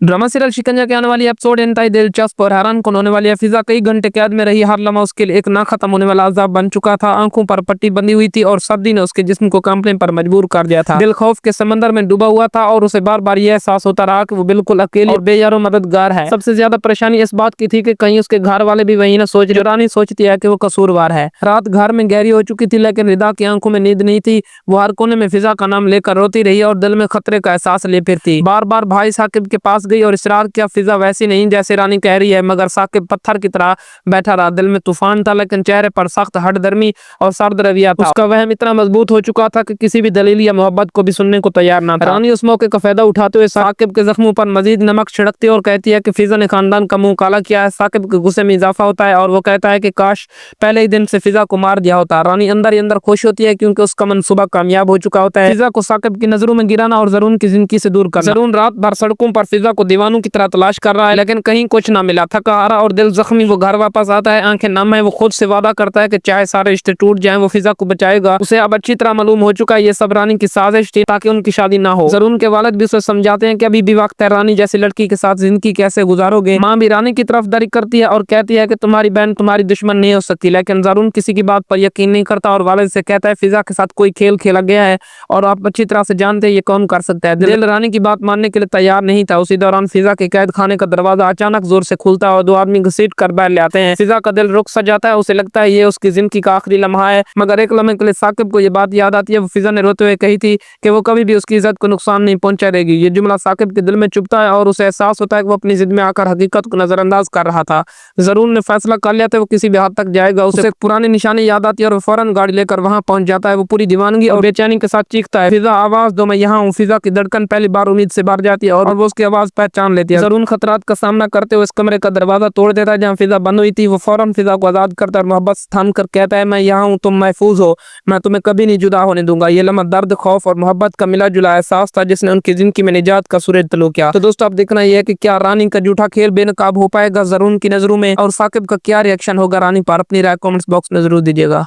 Drama serial शिकंजा के आने वाली एपिसोड इंतहाई दिलचस्प और हैरान कौन होने वाली है। फिजा कई घंटे कैद में रही, हर लम्हा उसके लिए एक ना खत्म होने वाला अजाब बन चुका था। आंखों पर पट्टी बंधी हुई थी और सर्दी ने उसके जिस्म को कांपने पर मजबूर कर दिया था। दिल खौफ के समंदर में डूबा हुआ था और उसे बार बार यह एहसास होता रहा कि वो बिल्कुल अकेली और बेयारो मददगार है। सबसे ज्यादा परेशानी इस बात की थी कि कहीं उसके घर वाले भी वही न सोच रहे। रानी सोचती है कि वो कसूरवार है। रात घर में गहरी हो चुकी थी, लेकिन रिदा की आंखों में नींद नहीं थी। वो हर कोने में फिजा का नाम लेकर रोती रही और दिल में खतरे का एहसास ले फिरती। बार बार भाई साकिब के पास गई और इसरार किया फिजा वैसी नहीं जैसे रानी कह रही है, मगर साकिब पत्थर की तरह बैठा रहा। दिल में तूफान था, लेकिन चेहरे पर सख्त हठधर्मी और सर्द रवैया था। उसका वहम इतना मजबूत हो चुका था कि किसी भी दलील या मोहब्बत को भी सुनने को तैयार ना था। रानी उस मौके का फायदा उठाते हुए साकिब के जख्मों पर मजीद नमक छिड़कती और कहती है कि फिजा ने खानदान का मुंह काला किया है। साकिब के गुस्से में इजाफा होता है और वो कहता है कि काश पहले ही दिन से फिजा को मार दिया होता। रानी अंदर ही अंदर खुश होती है क्योंकि उसका मंसूबा कामयाब हो चुका होता है। फिजा को साकिब की नजरों में गिराना और जरून की जिंदगी से दूर करना। जरून रात भर सड़कों पर फिजा को दीवानों की तरह तलाश कर रहा है, लेकिन कहीं कुछ ना मिला। थका हारा और दिल जख्मी वो घर वापस आता है। आंखें नम है। वो खुद से वादा करता है कि चाहे सारे रिश्ते टूट जाएं, वो फिजा को बचाएगा। उसे अब अच्छी तरह मालूम हो चुका है ये सब रानी की साजिश थी ताकि उनकी शादी ना हो। जरून के वालिद भी उसे समझाते हैं कि अभी भी वक्त है, रानी जैसी लड़की के साथ जिंदगी कैसे गुजारोगे। माँ भी रानी की तरफदारी करती है और कहती है कि तुम्हारी बहन तुम्हारी दुश्मन नहीं हो सकती, लेकिन जरून किसी की बात पर यकीन नहीं करता और वालिद से कहता है फिजा के साथ कोई खेल खेला गया है और आप अच्छी तरह से जानते हैं ये कौन कर सकता है। दिल रानी की बात मानने के लिए तैयार नहीं था। उसी दौरान फिजा के कैद खाने का दरवाजा अचानक जोर से खुलता है और दो आदमी घसीट कर बाहर ले आते हैं। फिजा का दिल रुक सा जाता है। उसे लगता है ये उसकी जिंदगी का आखिरी लम्हा है, मगर एक लम्हे के लिए साकिब को ये बात याद आती है। वो फिजा ने रोते हुए कही थी कि वो कभी भी उसकी इज्जत को नुकसान नहीं पहुंचाएगी। ये जुमला साकिब के दिल में चुभता है और उसे एहसास होता है कि वो अपनी जिद में आकर हकीकत को नजरअंदाज कर रहा था। जरूर ने फैसला कर लिया था वो किसी भी हद तक जाएगा। उसे पुरानी निशानी याद आती है और वो फौरन गाड़ी लेकर वहां पहुंच जाता है। वो पूरी दीवानगी और बेचैनी के साथ चीखता है, फिजा आवाज दो, मैं यहाँ हूँ। फिजा की धड़कन पहली बार उम्मीद से भर जाती है और वो उसकी आवाज पहचान लेती है। जरून खतरात का सामना करते हुए इस कमरे का दरवाजा तोड़ देता है जहाँ फिजा बंद हुई थी। वो फौरन फिजा को आजाद करता है और मोहब्बत थाम कर कहता है, मैं यहाँ हूँ, तुम महफूज हो, मैं तुम्हें कभी नहीं जुदा होने दूंगा। ये लम्हा दर्द, खौफ और मोहब्बत का मिला जुला एहसास था जिसने उनकी जिंदगी में निजात का सूरज तलो किया। तो दोस्तों, अब देखना यह है कि क्या रानी का झूठा खेल बेनकाब हो पाएगा जरून की नजरों में और साकिब का क्या रिएक्शन होगा रानी पर। अपनी राय कमेंट्स बॉक्स में जरूर दीजिएगा।